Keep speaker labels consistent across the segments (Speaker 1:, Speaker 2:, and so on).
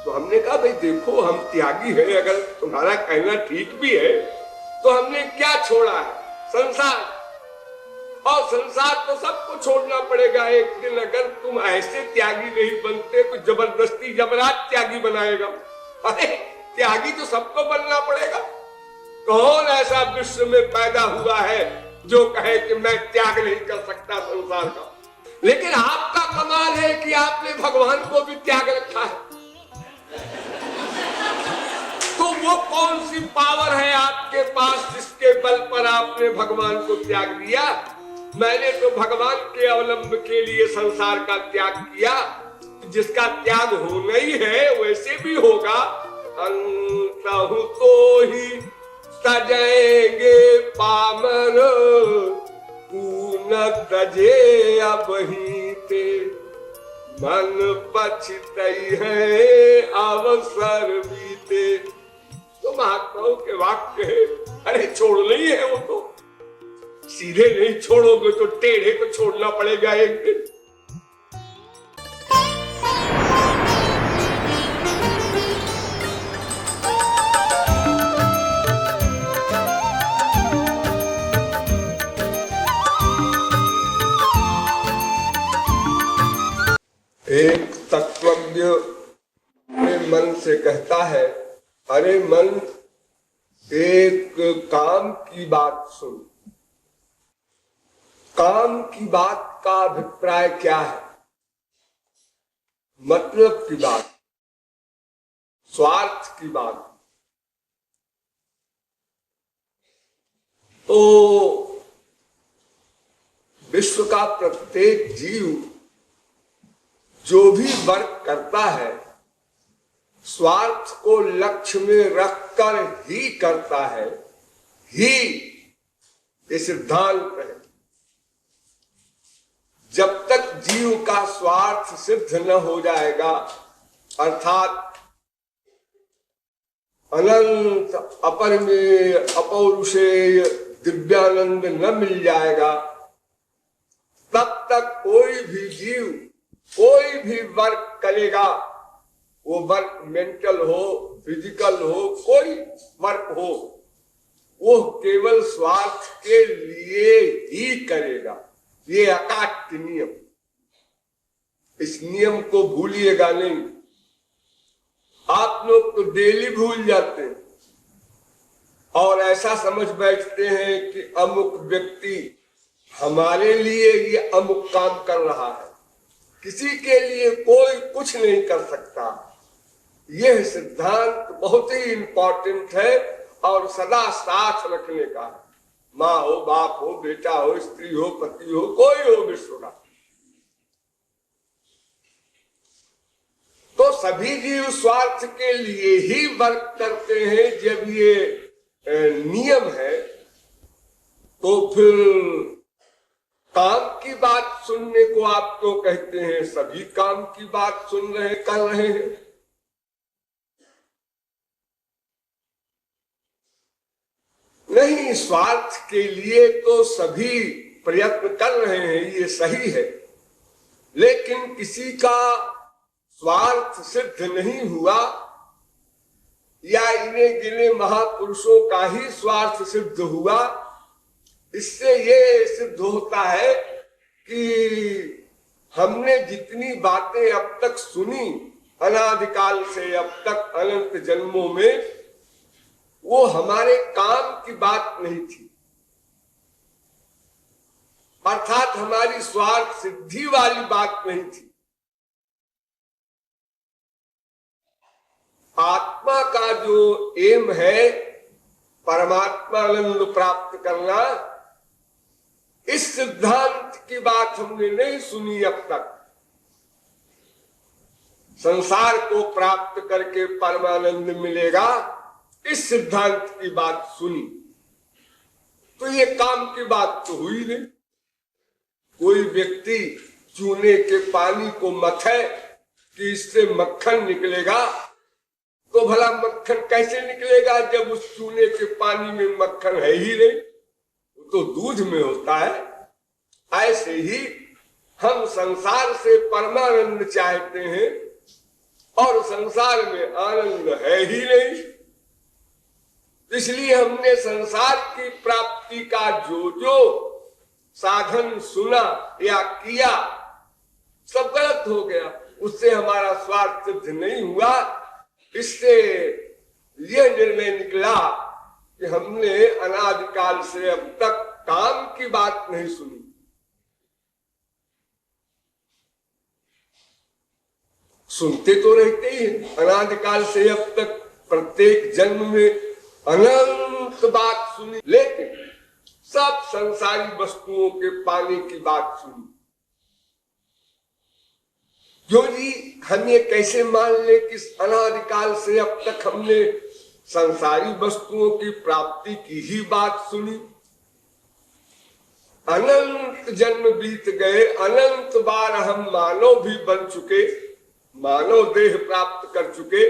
Speaker 1: तो हमने कहा भाई देखो हम त्यागी है, अगर तुम्हारा कहना ठीक भी है तो हमने क्या छोड़ा है? संसार, और संसार तो सबको छोड़ना पड़ेगा एक दिन। अगर तुम ऐसे त्यागी नहीं बनते तो जबरदस्ती जबरात त्यागी बनाएगा। अरे त्यागी तो सबको बनना पड़ेगा। कौन ऐसा विश्व में पैदा हुआ है जो कहे कि मैं त्याग नहीं कर सकता संसार का? लेकिन आपका कमाल है कि आपने भगवान को भी त्याग रखा है। तो वो कौन सी पावर है आपके पास जिसके बल पर आपने भगवान को त्याग दिया? मैंने तो भगवान के अवलंब के लिए संसार का त्याग किया। जिसका त्याग होना ही है वैसे भी होगा। अंतहु तो ही तजेंगे पामर, न तजे अबहीं ते, मन पछतई है अवसर बीते। तो महात्माओं के वाक्य है। अरे छोड़ना ही है, वो तो सीधे नहीं छोड़ोगे तो टेढ़े को छोड़ना पड़ेगा एक दिन। एक तत्वज्ञ अपने मन से कहता है, अरे मन एक काम की बात सुन। काम की बात का अभिप्राय क्या है? मतलब की बात, स्वार्थ की बात। तो विश्व का प्रत्येक जीव जो भी वर्क करता है स्वार्थ को लक्ष्य में रखकर ही करता है, ही ये सिद्धांत है। जब तक जीव का स्वार्थ सिद्ध न हो जाएगा, अर्थात अनंत अपरिमेय अपौरुषेय दिव्यानंद न मिल जाएगा, तब तक कोई भी जीव कोई भी वर्क करेगा, वो वर्क मेंटल हो फिजिकल हो कोई वर्क हो, वो केवल स्वार्थ के लिए ही करेगा। ये अकाट्य नियम, इस नियम को भूलिएगा नहीं। आप लोग तो डेली भूल जाते हैं और ऐसा समझ बैठते हैं कि अमुक व्यक्ति हमारे लिए ये अमुक काम कर रहा है, किसी के लिए कोई कुछ नहीं कर सकता। यह सिद्धांत बहुत ही इंपॉर्टेंट है और सदा साथ रखने का है। माँ हो, बाप हो, बेटा हो, स्त्री हो, पति हो, कोई हो विश्व का, तो सभी जीव स्वार्थ के लिए ही वर्क करते हैं। जब ये नियम है तो फिर काम की बात सुनने को आप तो कहते हैं सभी काम की बात सुन रहे कर रहे हैं। नहीं, स्वार्थ के लिए तो सभी प्रयत्न कर रहे हैं, ये सही है। लेकिन किसी का स्वार्थ सिद्ध नहीं हुआ या इन्हें गिने महापुरुषों का ही स्वार्थ सिद्ध हुआ, इससे ये सिद्ध होता है कि हमने जितनी बातें अब तक सुनी अनादिकाल से अब तक अनंत जन्मों में, वो हमारे काम की बात नहीं थी, अर्थात हमारी स्वार्थ सिद्धि वाली बात नहीं थी। आत्मा का जो एम है परमात्मानंद प्राप्त करना, इस सिद्धांत की बात हमने नहीं सुनी अब तक। संसार को प्राप्त करके परमानंद मिलेगा, इस सिद्धांत की बात सुनी। तो ये काम की बात तो हुई नहीं। कोई व्यक्ति चूने के पानी को मथे कि इससे मक्खन निकलेगा, तो भला मक्खन कैसे निकलेगा जब उस चूने के पानी में मक्खन है ही नहीं, वो तो दूध में होता है। ऐसे ही हम संसार से परमानंद चाहते हैं और संसार में आनंद है ही नहीं। इसलिए हमने संसार की प्राप्ति का जो जो साधन सुना या किया सब गलत हो गया, उससे हमारा स्वार्थ सिद्ध नहीं हुआ। इससे यह निर्णय निकला कि हमने अनादिकाल से अब तक काम की बात नहीं सुनी। सुनते तो रहते ही हैं अनादिकाल से अब तक, प्रत्येक जन्म में अनंत बात सुनी, लेकिन सब संसारी वस्तुओं के पाने की बात सुनी। क्यों जी, हम ये कैसे मान ले कि अनादिकाल से अब तक हमने संसारी वस्तुओं की प्राप्ति की ही बात सुनी? अनंत जन्म बीत गए, अनंत बार हम मानव भी बन चुके, मानव देह प्राप्त कर चुके,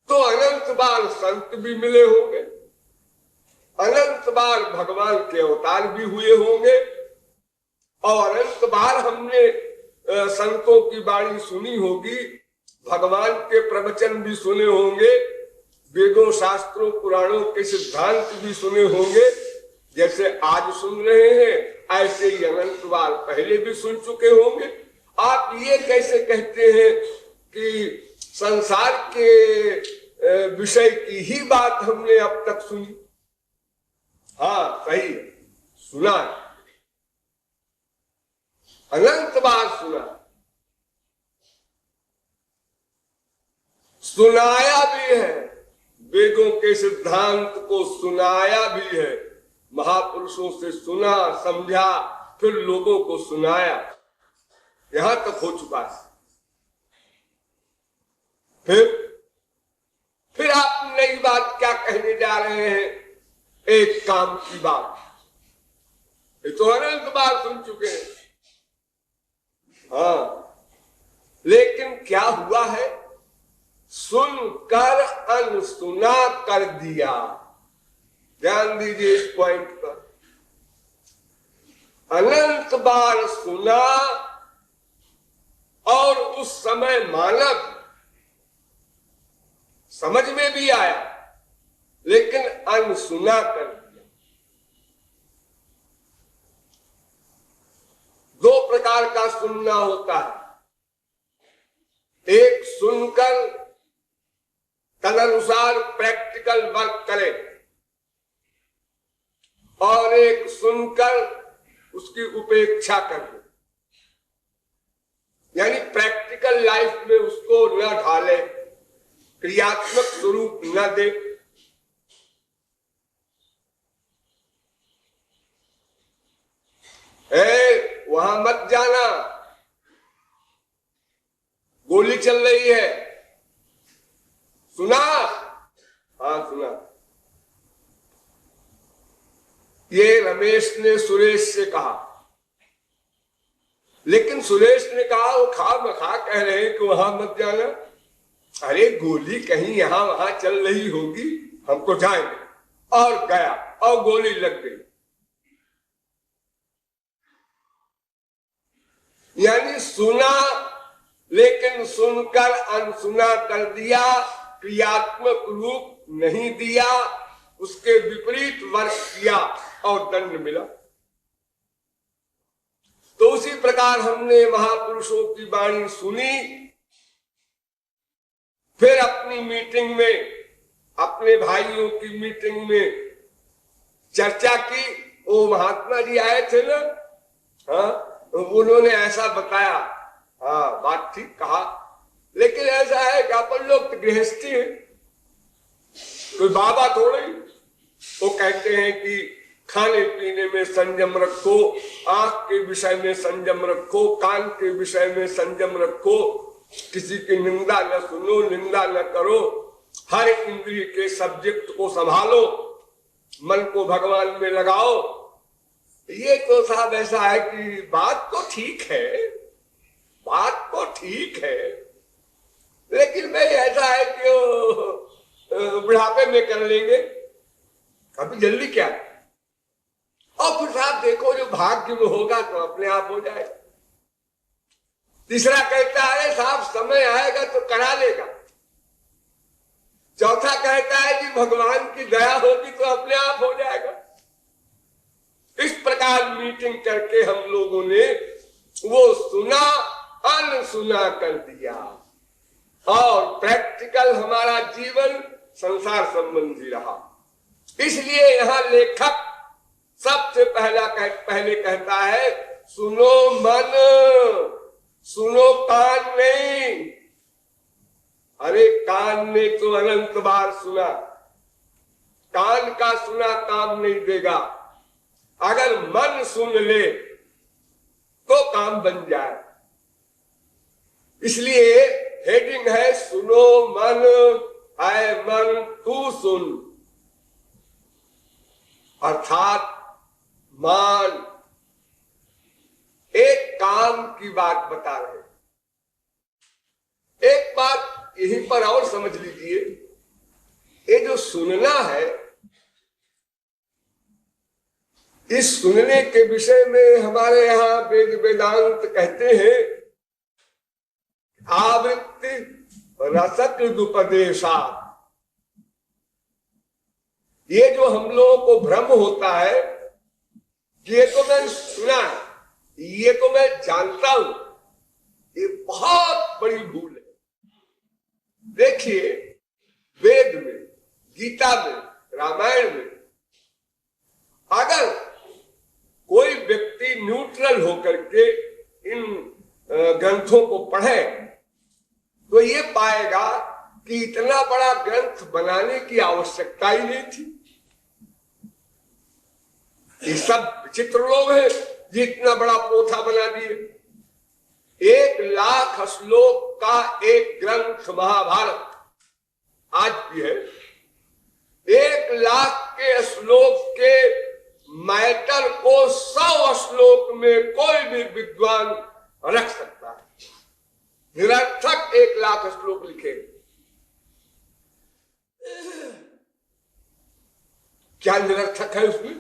Speaker 1: तो अनंत बार संत भी मिले होंगे, अनंत बार भगवान के अवतार भी हुए होंगे, और अनंत बार हमने संतों की वाणी सुनी होगी, भगवान के प्रवचन भी सुने होंगे, वेदों शास्त्रों पुराणों के सिद्धांत भी सुने होंगे। जैसे आज सुन रहे हैं ऐसे ही अनंत बार पहले भी सुन चुके होंगे। आप ये कैसे कहते हैं कि संसार के विषय की ही बात हमने अब तक सुनी? हाँ सही, सुना, अनंत बार सुना, सुनाया भी है, वेदों के सिद्धांत को सुनाया भी है, महापुरुषों से सुना समझा फिर लोगों को सुनाया, यहां तक हो चुका है। फिर आप नई बात क्या कहने जा रहे हैं? एक काम की बात, ये तो अनंत बार सुन चुके हैं। हाँ, लेकिन क्या हुआ है? सुनकर अनसुना कर दिया। ध्यान दीजिए इस पॉइंट पर। अनंत बार सुना और उस समय मानव समझ में भी आया, लेकिन अनसुना कर दिया। दो प्रकार का सुनना होता है, एक सुनकर तदनुसार प्रैक्टिकल वर्क करे, और एक सुनकर उसकी उपेक्षा कर दे, यानी प्रैक्टिकल लाइफ में उसको न ढाले, क्रियात्मक स्वरूप न दे। वहां मत जाना, गोली चल रही है, सुना? हाँ सुना। ये रमेश ने सुरेश से कहा, लेकिन सुरेश ने कहा वो खामखा कह रहे हैं कि वहां मत जाना। अरे गोली कहीं यहां वहां चल रही होगी, हमको जाएंगे, और गया और गोली लग गई। यानी सुना लेकिन सुनकर अनसुना कर दिया, क्रियात्मक रूप नहीं दिया, उसके विपरीत वर्क किया और दंड मिला। तो उसी प्रकार हमने महापुरुषों की वाणी सुनी, फिर अपनी मीटिंग में, अपने भाइयों की मीटिंग में चर्चा की। वो महात्मा जी आए थे ना, हाँ, उन्होंने ऐसा बताया, हाँ बात ठीक कहा, लेकिन ऐसा है कि अपन लोग तो गृहस्थी है, कोई बाबा थोड़े। वो कहते हैं कि खाने पीने में संयम रखो, आंख के विषय में संयम रखो, कान के विषय में संयम रखो, किसी की निंदा न सुनो, निंदा न करो, हर इंद्रिय के सब्जेक्ट को संभालो, मन को भगवान में लगाओ। ये तो साहब ऐसा है कि बात तो ठीक है, बात तो ठीक है, लेकिन भाई ऐसा है कि बुढ़ापे में कर लेंगे, अभी जल्दी क्या है। और फिर साहब देखो जो भाग्य में होगा तो अपने आप हो जाए। तीसरा कहता है साहब समय आएगा तो करा लेगा। चौथा कहता है कि भगवान की दया होगी तो अपने आप हो जाएगा। इस प्रकार मीटिंग करके हम लोगों ने वो सुना अनसुना कर दिया और प्रैक्टिकल हमारा जीवन संसार संबंधी रहा। इसलिए यहां लेखक सबसे पहले कहता है सुनो मन, सुनो कान नहीं। अरे कान ने तो अनंत बार सुना, कान का सुना काम नहीं देगा। अगर मन सुन ले तो काम बन जाए। इसलिए हेडिंग है सुनो मन, आए मन तू सुन, अर्थात मान एक काम की बात बता रहे। एक बात यहीं पर और समझ लीजिए, ये जो सुनना है, इस सुनने के विषय में हमारे यहाँ वेद वेदांत कहते हैं आवृत्ति रसकृदुपदेशा। ये जो हम लोगों को भ्रम होता है कि ये तो मैं सुना है, ये तो मैं जानता हूं, ये बहुत बड़ी भूल है। देखिए वेद में, गीता में, रामायण में अगर कोई व्यक्ति न्यूट्रल होकर के इन ग्रंथों को पढ़े तो ये पाएगा कि इतना बड़ा ग्रंथ बनाने की आवश्यकता ही नहीं थी। ये सब विचित्र लोग हैं जो इतना बड़ा पोथा बना दिए। 1,00,000 श्लोक का एक ग्रंथ महाभारत आज भी है। 1,00,000 के श्लोक के मैटर को 100 श्लोक में कोई भी विद्वान रख सकता है। निरर्थक 1,00,000 श्लोक लिखे। क्या निरर्थक है उसमें?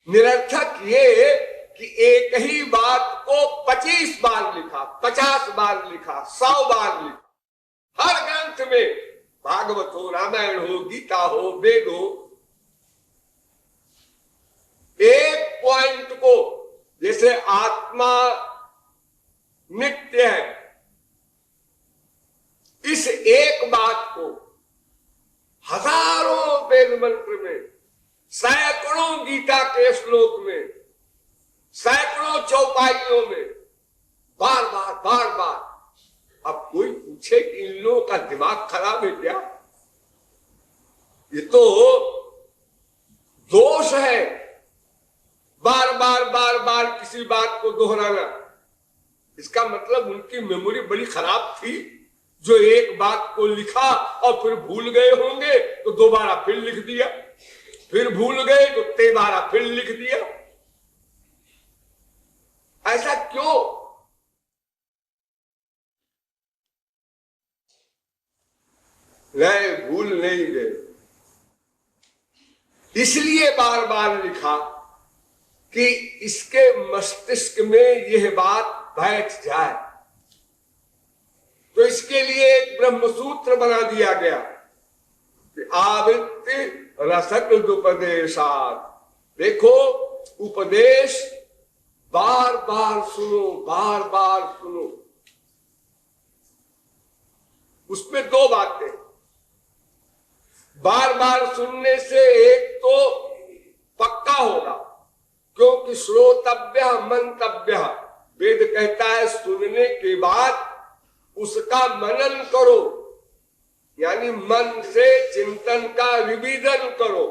Speaker 1: निरर्थक ये कि एक ही बात को 25 बार लिखा, 50 बार लिखा, 100 बार लिखा। हर ग्रंथ में, भागवत हो, रामायण हो, गीता हो, वेद हो, एक पॉइंट को, जैसे आत्मा नित्य है, इस एक बात को हजारों वेद मंत्र में, सैकड़ों गीता के श्लोक में, सैकड़ों चौपाइयों में बार बार बार बार। अब कोई पूछे कि इन लोगों का दिमाग खराब है क्या? ये तो दोष है, बार बार बार बार किसी बात को दोहराना। इसका मतलब उनकी मेमोरी बड़ी खराब थी, जो एक बात को लिखा और फिर भूल गए होंगे तो दोबारा फिर लिख दिया, फिर भूल गए तो तेबारा फिर लिख दिया। ऐसा क्यों? नहीं, भूल नहीं गए, इसलिए बार बार लिखा कि इसके मस्तिष्क में यह बात बैठ जाए। तो इसके लिए एक ब्रह्मसूत्र बना दिया गया कि आवृत्ति रसकृदुपदेशात्। देखो, उपदेश बार बार सुनो, बार बार सुनो। उसमें 2 बातें। बार बार सुनने से एक तो पक्का होगा, क्योंकि श्रोतव्य मंतव्य, वेद कहता है सुनने के बाद उसका मनन करो, यानी मन से चिंतन का रिवीजन करो।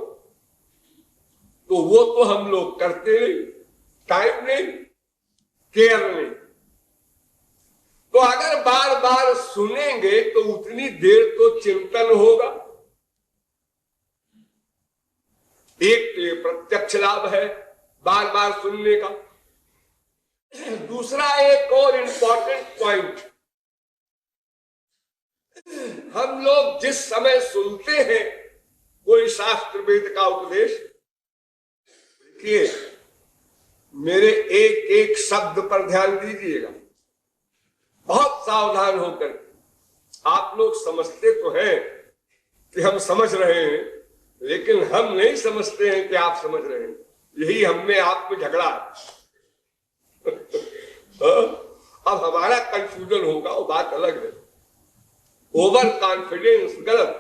Speaker 1: तो वो तो हम लोग करते नहीं, टाइम नहीं, केयर नहीं। तो अगर बार बार सुनेंगे तो उतनी देर तो चिंतन होगा। एक तो ये प्रत्यक्ष लाभ है बार बार सुनने का। दूसरा एक और इंपॉर्टेंट पॉइंट, हम लोग जिस समय सुनते हैं कोई शास्त्र वेद का उपदेश, देखिए मेरे एक एक शब्द पर ध्यान दीजिएगा। सावधान होकर। आप लोग समझते तो हैं कि हम समझ रहे हैं, लेकिन हम नहीं समझते हैं कि आप समझ रहे हैं। यही हम में आप में झगड़ा है। अब हमारा कंफ्यूजन होगा, वो बात अलग है। ओवर कॉन्फिडेंस गलत।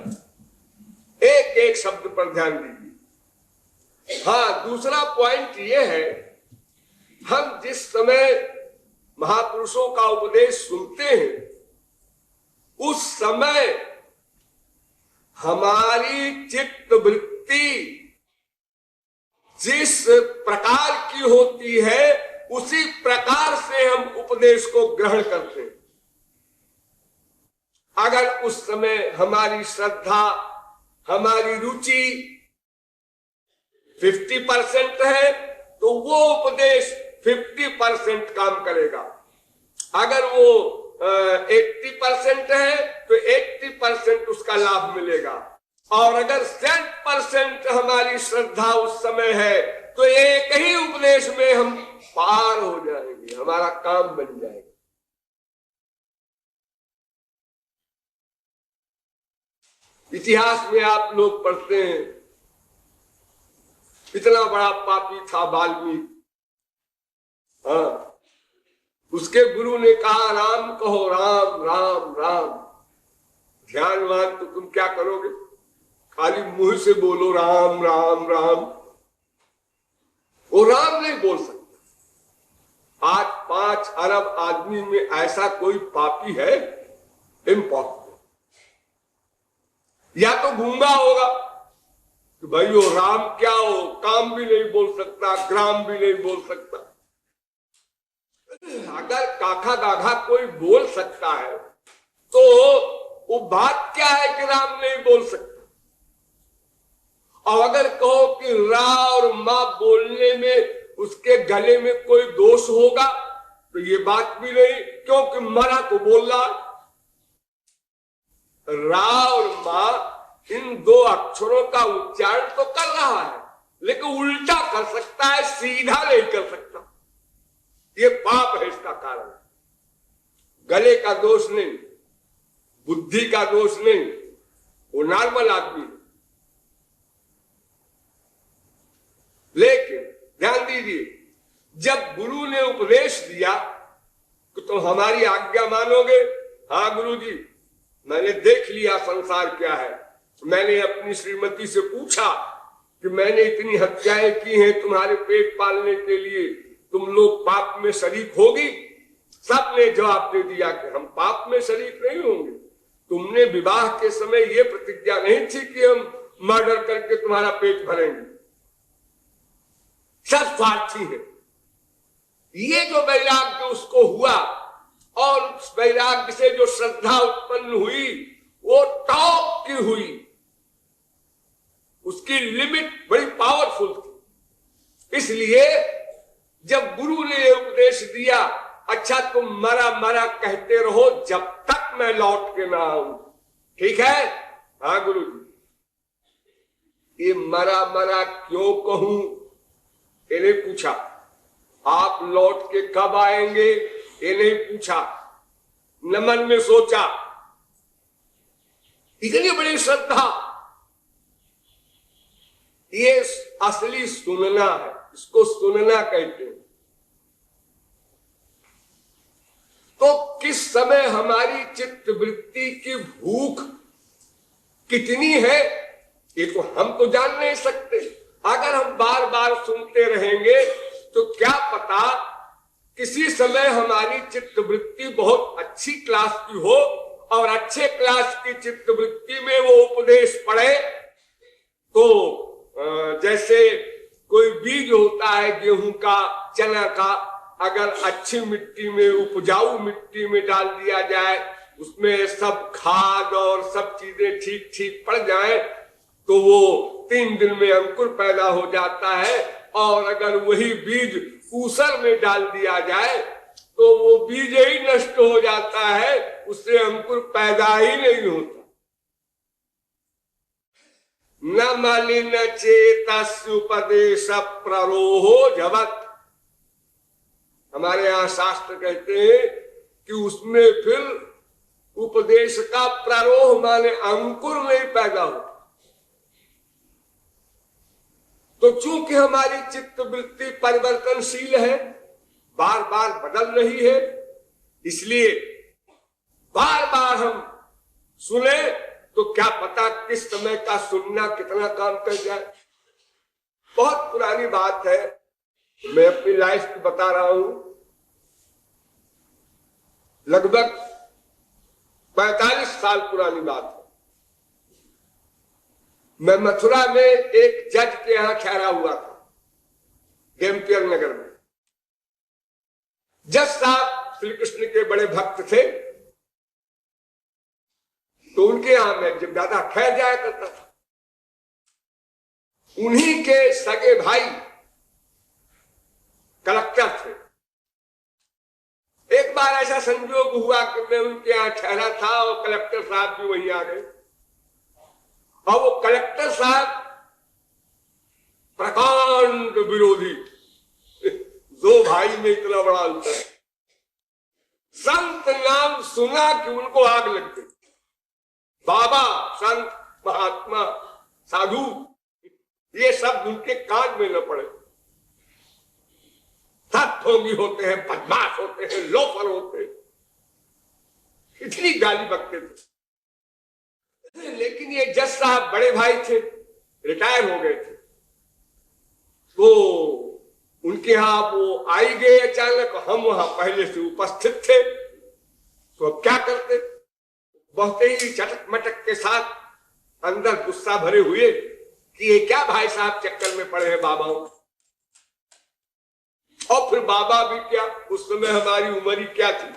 Speaker 1: एक एक शब्द पर ध्यान दीजिए। हाँ, दूसरा पॉइंट ये है, हम जिस समय महापुरुषों का उपदेश सुनते हैं, उस समय हमारी चित्त वृत्ति जिस प्रकार की होती है, उसी प्रकार से हम उपदेश को ग्रहण करते हैं। अगर उस समय हमारी श्रद्धा, हमारी रुचि 50% है, तो वो उपदेश 50% काम करेगा। अगर वो 80% है, तो 80% उसका लाभ मिलेगा। और अगर 100% हमारी श्रद्धा उस समय है, तो एक ही उपदेश में हम पार हो जाएंगे, हमारा काम बन जाएगा। इतिहास में आप लोग पढ़ते हैं, इतना बड़ा पापी था वाल्मीकि। हाँ, उसके गुरु ने कहा राम कहो, राम राम राम। ध्यानवान तो तुम क्या करोगे, खाली मुंह से बोलो राम राम राम। वो राम नहीं बोल सकता। आज 5 अरब आदमी में ऐसा कोई पापी है? इम्पॉसिबल। या तो गूंगा होगा कि भाई वो राम क्या हो, काम भी नहीं बोल सकता, ग्राम भी नहीं बोल सकता। अगर काखा गाघा कोई बोल सकता है, तो वो बात क्या है कि राम नहीं बोल सकता। और अगर कहो कि रा और मां बोलने में उसके गले में कोई दोष होगा, तो ये बात भी नहीं, क्योंकि मरा को बोल रहा। रा और मां इन 2 अक्षरों का उच्चारण तो कर रहा है, लेकिन उल्टा कर सकता है, सीधा नहीं कर सकता। ये पाप है। इसका कारण गले का दोष नहीं, बुद्धि का दोष नहीं, वो नॉर्मल आदमी है। लेकिन ध्यान दीजिए, जब गुरु ने उपदेश दिया कि तुम हमारी आज्ञा मानोगे। हाँ गुरुजी, मैंने देख लिया संसार क्या है। मैंने अपनी श्रीमती से पूछा कि मैंने इतनी हत्याएं की हैं तुम्हारे पेट पालने के लिए, तुम लोग पाप में शरीक होगी? सबने जवाब दे दिया कि हम पाप में शरीक नहीं होंगे। तुमने विवाह के समय ये प्रतिज्ञा नहीं थी कि हम मर्डर करके तुम्हारा पेट भरेंगे। सब स्वार्थी है। ये जो वैराग्य उसको हुआ, और उस वैराग्य से जो श्रद्धा उत्पन्न हुई, वो टॉप की हुई। उसकी लिमिट बड़ी पावरफुल थी। इसलिए जब गुरु ने उपदेश दिया, अच्छा तुम मरा मरा कहते रहो जब तक मैं लौट के ना आऊं, ठीक है? हाँ गुरु जी। ये मरा मरा क्यों कहूं, ये नहीं पूछा। आप लौट के कब आएंगे, ये नहीं पूछा। न मन में सोचा। इतनी बड़ी श्रद्धा, ये असली सुनना है, इसको सुनना कहते हैं। तो किस समय हमारी चित्त वृत्ति की भूख कितनी है, ये तो हम तो जान नहीं सकते। अगर हम बार बार सुनते रहेंगे, तो क्या पता किसी समय हमारी चित्त वृत्ति बहुत अच्छी क्लास की हो, और अच्छे क्लास की चित्त वृत्ति में वो उपदेश पड़े। तो जैसे कोई बीज होता है गेहूं का, चना का, अगर अच्छी मिट्टी में, उपजाऊ मिट्टी में डाल दिया जाए, उसमें सब खाद और सब चीजें ठीक ठीक पड़ जाए, तो वो 3 दिन में अंकुर पैदा हो जाता है। और अगर वही बीज ऊसर में डाल दिया जाए, तो वो बीज ही नष्ट हो जाता है, उससे अंकुर पैदा ही नहीं होता। न मलिन चेतस्य उपदेश प्ररोहो जगत। हमारे यहां शास्त्र कहते हैं कि उसमें फिर उपदेश का प्रारोह माने अंकुर नहीं पैदा हो। तो चूंकि हमारी चित्त वृत्ति परिवर्तनशील है, बार बार बदल रही है, इसलिए बार बार हम सुने तो क्या पता किस समय का सुनना कितना काम कर जाए। बहुत पुरानी बात है, मैं अपनी लाइफ की बता रहा हूं। लगभग 45 साल पुरानी बात है। मैं मथुरा में एक जज के यहां ठहरा हुआ था, गेम्पियर नगर में। जज साहब श्री कृष्ण के बड़े भक्त थे, तो उनके यहां मैं जब ज्यादा ठहर जाया करता था। उन्हीं के सगे भाई कलेक्टर थे। एक बार ऐसा संयोग हुआ कि मैं उनके यहां ठहरा था और कलेक्टर साहब भी वहीं आ गए। और वो कलेक्टर साहब प्रकांड विरोधी, दो भाई में इतना बड़ा अंतर। संत नाम सुना कि उनको आग लग गई। बाबा, संत, महात्मा, साधु, ये सब उनके कान में न पड़े। ठोंगी होते हैं, बदमाश होते हैं, लोफर होते हैं, इतनी गाली बकते थे। लेकिन ये जज साहब बड़े भाई थे, रिटायर हो गए थे। तो उनके यहां वो आई गए अचानक, हम वहां पहले से उपस्थित थे, तो अब क्या करते। बहुते ही चटक मटक के साथ अंदर गुस्सा भरे हुए कि ये क्या भाई साहब चक्कर में पड़े हैं बाबाओं। और फिर बाबा भी क्या, उस समय हमारी उम्र ही क्या थी,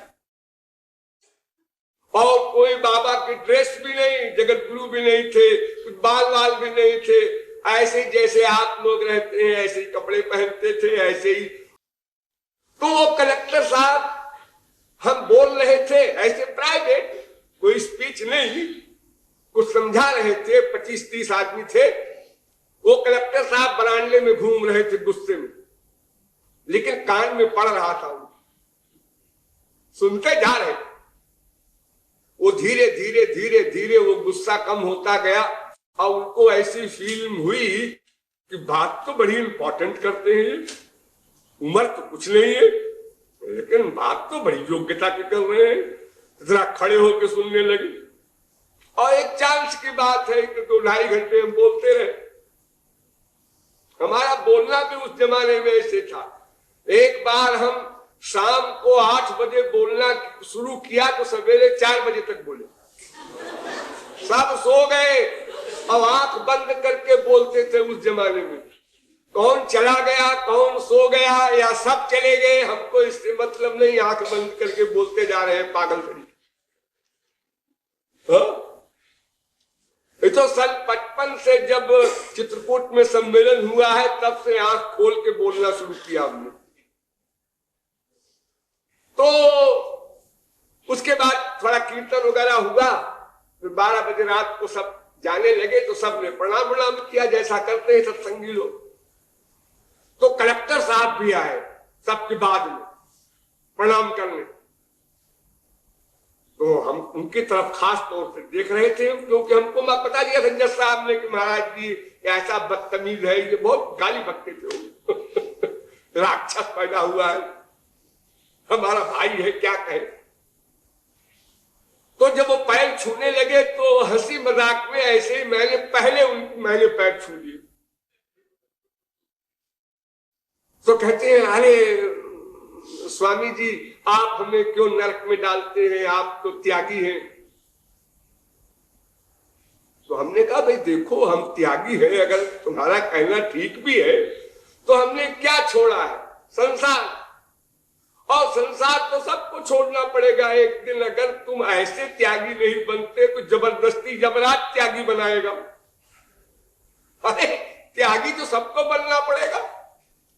Speaker 1: और कोई बाबा की ड्रेस भी नहीं, जगत गुरु भी नहीं थे, कुछ बाल वाल भी नहीं थे, ऐसे जैसे आप लोग रहते हैं ऐसे ही कपड़े पहनते थे, ऐसे ही। तो वो कलेक्टर साहब, हम बोल रहे थे ऐसे प्राइवेट, कोई स्पीच नहीं, कुछ समझा रहे थे, 25-30 आदमी थे। वो कलेक्टर साहब बरामदे में घूम रहे थे गुस्से में, लेकिन कान में पड़ रहा था, सुनते जा रहे। वो धीरे धीरे धीरे धीरे वो गुस्सा कम होता गया और उनको ऐसी फीलिंग हुई कि बात तो बड़ी इंपॉर्टेंट करते हैं, उम्र तो कुछ नहीं है, लेकिन बात तो बड़ी योग्यता की कर रहे हैं। जरा खड़े होकर सुनने लगे। और एक चांस की बात है कि 2-2.5 घंटे हम बोलते रहे। हमारा बोलना भी उस जमाने में ऐसे था। एक बार हम शाम को 8 बजे बोलना शुरू किया तो सवेरे 4 बजे तक बोले। सब सो गए और आंख बंद करके बोलते थे उस जमाने में। कौन चला गया, कौन सो गया या सब चले गए, हमको इससे मतलब नहीं, आंख बंद करके बोलते जा रहे हैं पागल तरीके। ये तो सन 55 से जब चित्रकूट में सम्मेलन हुआ है तब से आंख खोल के बोलना शुरू किया हमने। तो उसके बाद थोड़ा कीर्तन वगैरह हुआ, फिर 12 बजे रात को सब जाने लगे, तो सबने प्रणाम किया जैसा करते हैं सत्संगी लोग। तो कलेक्टर साहब भी आए सबके बाद में प्रणाम करने। तो हम उनकी तरफ खास तौर से देख रहे थे, क्योंकि हमको बता दिया था जज साहब ने कि महाराज जी ऐसा बदतमीज है, ये बहुत गाली बकते थे। राक्षस पैदा हुआ है, हमारा भाई है, क्या कहे। तो जब वो पैर छूने लगे तो हंसी मजाक में ऐसे ही मैंने पैर छू लिए। तो कहते हैं, अरे स्वामी जी आप हमें क्यों नरक में डालते हैं, आप तो त्यागी हैं। तो हमने कहा भाई देखो हम त्यागी हैं, अगर तुम्हारा कहना ठीक भी है तो हमने क्या छोड़ा है, संसार। और संसार तो सबको छोड़ना पड़ेगा एक दिन। अगर तुम ऐसे त्यागी नहीं बनते तो जबरदस्ती जबरात त्यागी बनाएगा। अरे त्यागी तो सबको बनना पड़ेगा।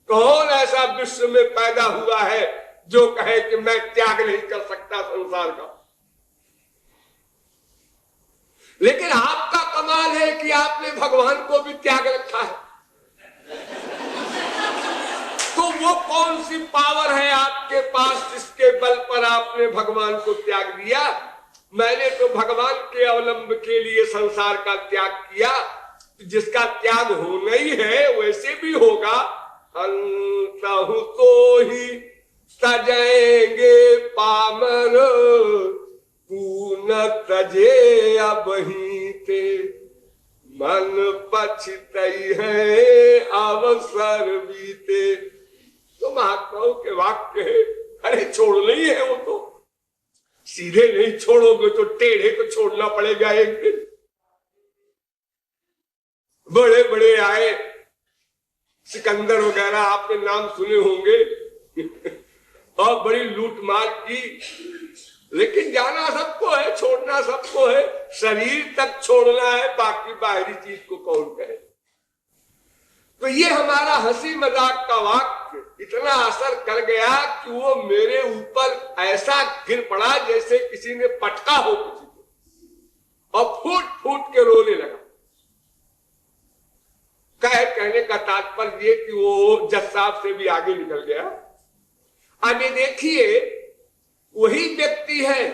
Speaker 1: कौन ऐसा विश्व में पैदा हुआ है जो कहे कि मैं त्याग नहीं कर सकता संसार का। लेकिन आपका कमाल है कि आपने भगवान को भी त्याग रखा है। तो वो कौन सी पावर है आपके पास जिसके बल पर आपने भगवान को त्याग दिया? मैंने तो भगवान के अवलंब के लिए संसार का त्याग किया। जिसका त्याग होना ही है वैसे भी होगा। अंतहु तो ही तजेंगे पामर, तू न तजे अबहीं ते, मन पछतई है अवसर बीते। तो महात्माओं के वाक्य है। अरे छोड़ना ही है, वो तो सीधे नहीं छोड़ोगे तो टेढ़े तो छोड़ना पड़ेगा एक दिन। बड़े बड़े आए, सिकंदर वगैरह आपने नाम सुने होंगे और बड़ी लूट मार की, लेकिन जाना सबको है, छोड़ना सबको है। शरीर तक छोड़ना है, बाकी बाहरी चीज को कौन कहे। तो ये हमारा हंसी मजाक का वाक्य इतना असर कर गया कि वो मेरे ऊपर ऐसा गिर पड़ा जैसे किसी ने पटका हो किसी को, और फूट फूट के रोने लगा। कहने का तात्पर्य ये कि वो जज साहब से भी आगे निकल गया। अब ये देखिए, वही व्यक्ति है,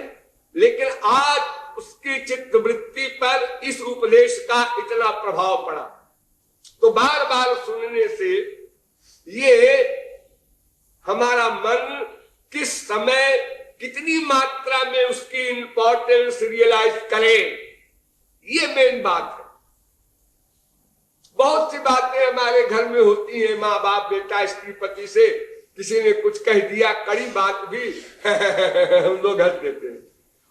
Speaker 1: लेकिन आज उसकी चित्तवृत्ति पर इस उपदेश का इतना प्रभाव पड़ा। तो बार बार सुनने से ये हमारा मन किस समय कितनी मात्रा में उसकी इंपॉर्टेंस रियलाइज करे, ये मेन बात है। बहुत सी बातें हमारे घर में होती हैं, माँ बाप बेटा स्त्री पति से किसी ने कुछ कह दिया, कड़ी बात भी हम लोग हंस देते हैं,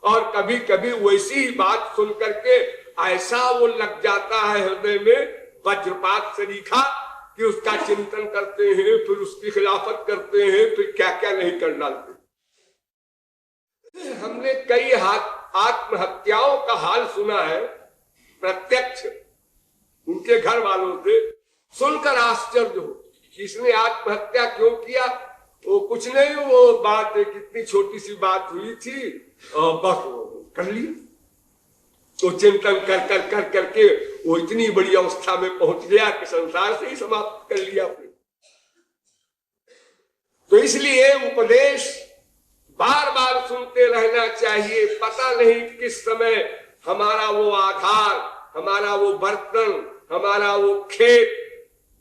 Speaker 1: और कभी कभी वैसी ही बात सुन करके ऐसा वो लग जाता है हृदय में वज्रपात से लिखा कि उसका चिंतन करते हैं, फिर उसकी खिलाफत करते हैं, फिर क्या क्या नहीं कर डालते। हमने कई आत्महत्याओं का हाल सुना है प्रत्यक्ष, उनके घर वालों से सुनकर आश्चर्य हो कि इसने आत्महत्या क्यों किया। वो कुछ नहीं, वो बात कितनी छोटी सी बात हुई थी और बस कर लिया। तो चिंतन कर कर कर करके वो इतनी बड़ी अवस्था में पहुंच गया कि संसार से ही समाप्त कर लिया अपने। तो इसलिए उपदेश बार बार सुनते रहना चाहिए। पता नहीं किस समय हमारा वो आधार, हमारा वो बर्तन, हमारा वो खेत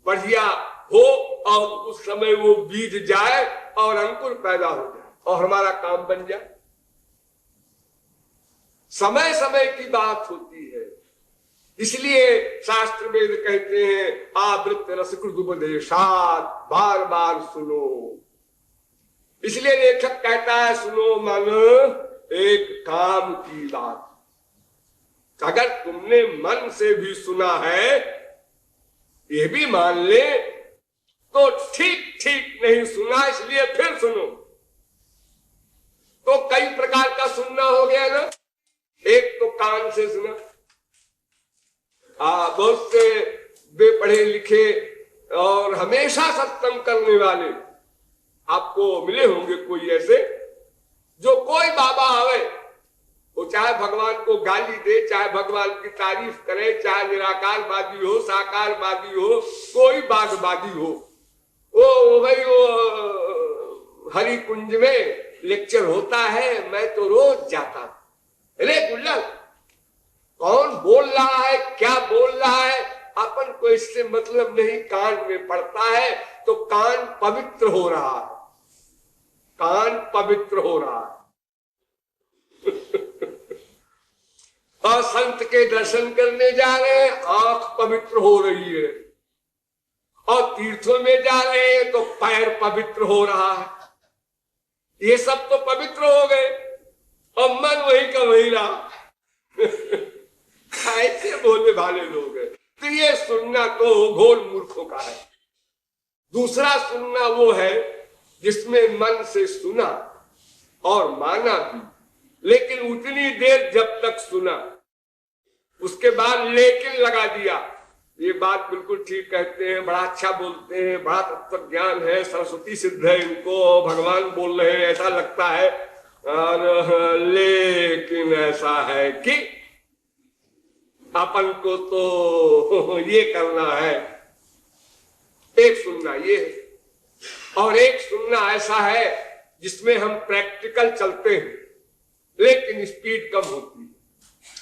Speaker 1: बढ़िया हो और उस समय वो बीज जाए और अंकुर पैदा हो जाए और हमारा काम बन जाए। समय समय की बात होती है। इसलिए शास्त्र वेद कहते हैं आवृत रसकृत उपदेशात्, बार बार सुनो। इसलिए लेखक कहता है सुनो मन एक काम की बात। अगर तुमने मन से भी सुना है, ये भी मान ले, तो ठीक ठीक नहीं सुना, इसलिए फिर सुनो। तो कई प्रकार का सुनना हो गया ना। एक तो कान से सुना, बहुत से बेपढ़े लिखे और हमेशा सत्संग करने वाले आपको मिले होंगे कोई ऐसे, जो कोई बाबा आवे वो चाहे भगवान को गाली दे, चाहे भगवान की तारीफ करे, चाहे निराकारवादी हो, साकारवादी हो, कोई बागवादी हो, वो भाई वो हरि कुंज में लेक्चर होता है, मैं तो रोज जाता। अरे गुल्लल, कौन बोल रहा है, क्या बोल रहा है, अपन को इससे मतलब नहीं। कान में पड़ता है तो कान पवित्र हो रहा है, कान पवित्र हो रहा है। और संत के दर्शन करने जा रहे हैं, आंख पवित्र हो रही है, और तीर्थों में जा रहे हैं तो पैर पवित्र हो रहा है। ये सब तो पवित्र हो गए और मन वही का वही रहा। ऐसे बोलने वाले लोग हैं। तो ये सुनना तो घोर मूर्खों का है। दूसरा सुनना वो है जिसमें मन से सुना और माना भी, लेकिन उतनी देर जब तक सुना, उसके बाद लेकिन लगा दिया। ये बात बिल्कुल ठीक कहते हैं, बड़ा अच्छा बोलते हैं, बड़ा तत्व ज्ञान है, सरस्वती सिद्ध है इनको, भगवान बोल रहे हैं ऐसा लगता है, और लेकिन ऐसा है कि अपन को तो ये करना है। एक सुनना ये है। और एक सुनना ऐसा है जिसमें हम प्रैक्टिकल चलते हैं लेकिन स्पीड कम होती है।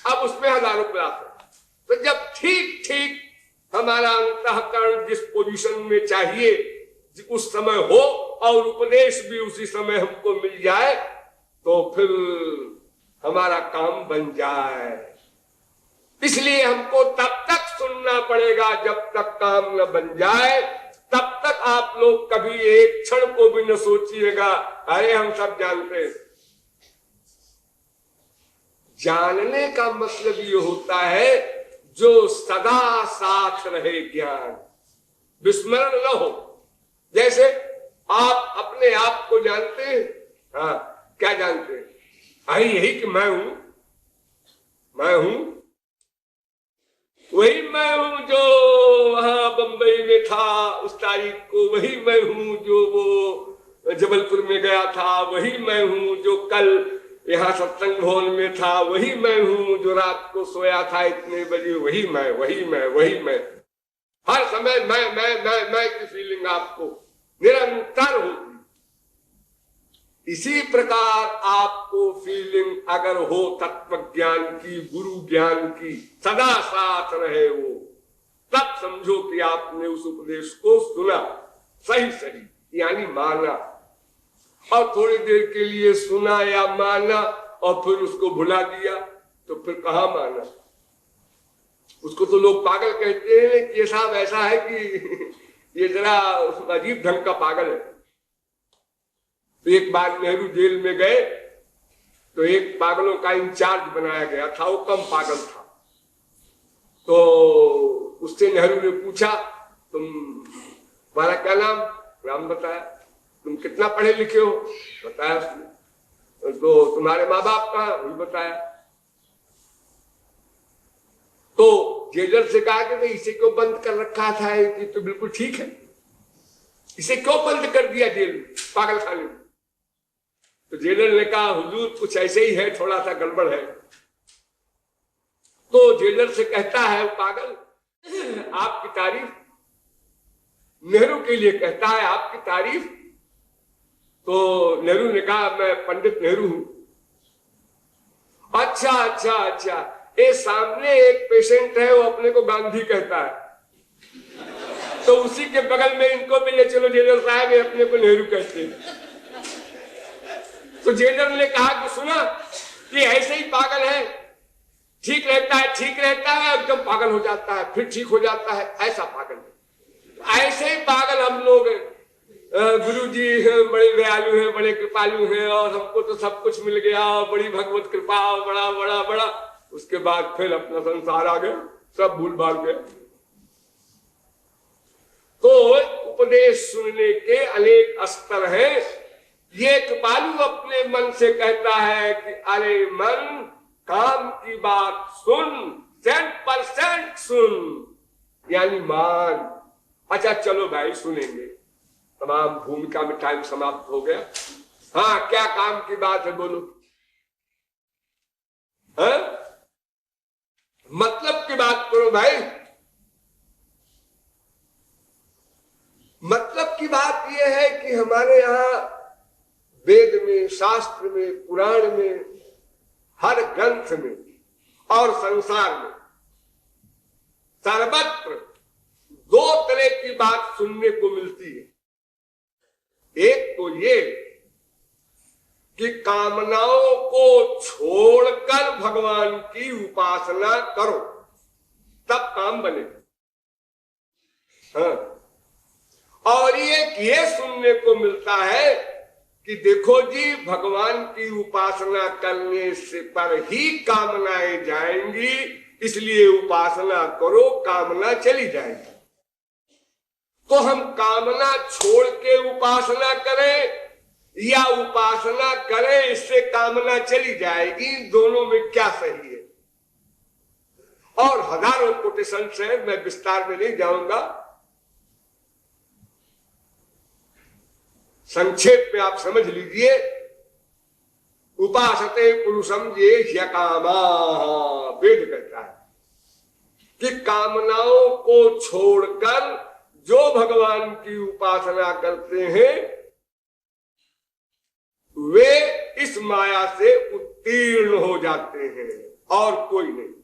Speaker 1: अब उसमें हजारों प्रयास है। तो जब ठीक ठीक हमारा अंतःकरण जिस पोजीशन में चाहिए उस समय हो और उपदेश भी उसी समय हमको मिल जाए तो फिर हमारा काम बन जाए। इसलिए हमको तब तक सुनना पड़ेगा जब तक काम न बन जाए। तब तक आप लोग कभी एक क्षण को भी न सोचिएगा अरे हम सब जानते हैं। जानने का मतलब ये होता है जो सदा साथ रहे ज्ञान, विस्मरण न हो। जैसे आप अपने आप को जानते हैं, हाँ क्या जानते हैं? अरे यही कि मैं हूं, मैं हूं, वही मैं हूं जो वहां बंबई में था उस तारीख को, वही मैं हूं जो वो जबलपुर में गया था, वही मैं हूं जो कल यहाँ सत्संग भवन में था, वही मैं हूं जो रात को सोया था इतने बजे, वही मैं, वही मैं, वही मैं। हर समय मैं की फीलिंग आपको निरंतर होगी। इसी प्रकार आपको फीलिंग अगर हो तत्व ज्ञान की, गुरु ज्ञान की, सदा साथ रहे वो, तब समझो कि आपने उस उपदेश को सुना, सही सही यानी माना। और थोड़ी देर के लिए सुना या माना और फिर उसको भुला दिया तो फिर कहाँ माना। उसको तो लोग पागल कहते हैं कि ये साहब ऐसा है कि ये जरा अजीब ढंग का पागल है। तो एक बार नेहरू जेल में गए तो एक पागलों का इंचार्ज बनाया गया था, वो कम पागल था। तो उससे नेहरू ने पूछा तुम्हारा क्या नाम? नाम बताया। तुम कितना पढ़े लिखे हो? बताया उसने। तो तुम्हारे माँ बाप कहाँ? वही बताया। तो जेलर से कहा कि इसे क्यों बंद कर रखा था? कि तो बिल्कुल ठीक है, इसे क्यों बंद कर दिया जेल में, पागल खाने में? तो जेलर ने कहा हुजूर कुछ ऐसे ही है, थोड़ा सा गड़बड़ है। तो जेलर से कहता है पागल आपकी तारीफ, नेहरू के लिए कहता है आपकी तारीफ। तो नेहरू ने कहा मैं पंडित नेहरू हूं। अच्छा अच्छा अच्छा, ये सामने एक पेशेंट है वो अपने को गांधी कहता है, तो उसी के बगल में इनको भी ले चलो जेलर साहब, अपने को नेहरू कहते हैं। तो जेलर ने कहा कि सुना ये ऐसे ही पागल है, ठीक रहता है, ठीक रहता है, एकदम पागल हो जाता है, फिर ठीक हो जाता है, ऐसा पागल है। ऐसे ही पागल हम लोग हैं। गुरु जी बड़े दयालु हैं, बड़े कृपालु हैं और हमको तो सब कुछ मिल गया, बड़ी भगवत कृपा, बड़ा बड़ा बड़ा। उसके बाद फिर अपना संसार आ गया, सब भूल भाल गया। तो उपदेश सुनने के अनेक स्तर हैं। ये कृपालु अपने मन से कहता है कि अरे मन काम की बात सुन, 100% सुन, यानी मान। अच्छा चलो भाई सुनेंगे। तमाम भूमिका में टाइम समाप्त हो गया। हाँ क्या काम की बात है बोलो? हाँ? मतलब की बात करो भाई। मतलब की बात यह है कि हमारे यहाँ वेद में, शास्त्र में, पुराण में, हर ग्रंथ में और संसार में सर्वत्र दो तरह की बात सुनने को मिलती है। एक तो ये कि कामनाओं को छोड़कर भगवान की उपासना करो तब काम बने। हाँ। और ये सुनने को मिलता है कि देखो जी भगवान की उपासना करने से पर ही कामनाएं जाएंगी, इसलिए उपासना करो, कामना चली जाएगी। तो हम कामना छोड़ के उपासना करें या उपासना करें इससे कामना चली जाएगी, दोनों में क्या सही है? और हजारों कोटेशंस हैं, मैं विस्तार में नहीं जाऊंगा। संक्षेप में आप समझ लीजिए। उपासते पुरुषम ये ह्यकामा, वेद कहता है कि कामनाओं को छोड़कर जो भगवान की उपासना करते हैं वे इस माया से उत्तीर्ण हो जाते हैं और कोई नहीं।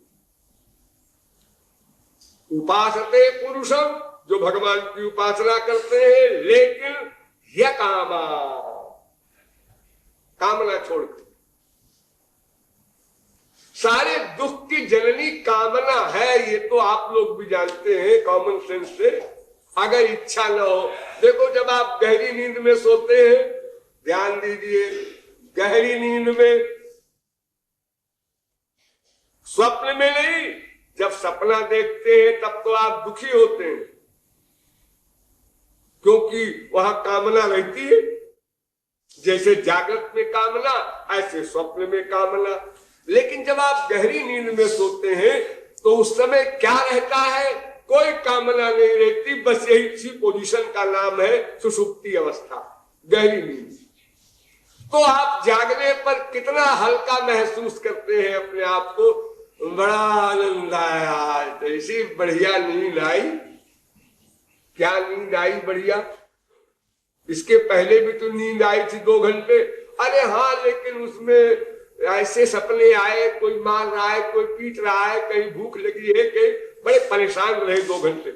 Speaker 1: उपासते पुरुषम, जो भगवान की उपासना करते हैं, लेकिन यह कामना छोड़कर। सारे दुख की जननी कामना है, ये तो आप लोग भी जानते हैं कॉमन सेंस से। अगर इच्छा न हो, देखो जब आप गहरी नींद में सोते हैं, ध्यान दीजिए, गहरी नींद में, स्वप्न में नहीं, जब सपना देखते हैं तब तो आप दुखी होते हैं, क्योंकि वहां कामना रहती है। जैसे जागृत में कामना, ऐसे स्वप्न में कामना। लेकिन जब आप गहरी नींद में सोते हैं तो उस समय क्या रहता है? कोई कामना नहीं रहती, बस यही इसी पोजीशन का नाम है सुषुप्ति अवस्था, गहरी नींद। तो आप जागने पर कितना हल्का महसूस करते हैं अपने आप को, बड़ा आनंद आया, आज तो ऐसी बढ़िया नींद आई। क्या नींद आई बढ़िया? इसके पहले भी तो नींद आई थी 2 घंटे। अरे हाँ, लेकिन उसमें ऐसे सपने आए, कोई मार रहा है, कोई पीट रहा है, कहीं भूख लगी है, कहीं बड़े परेशान रहे 2 घंटे।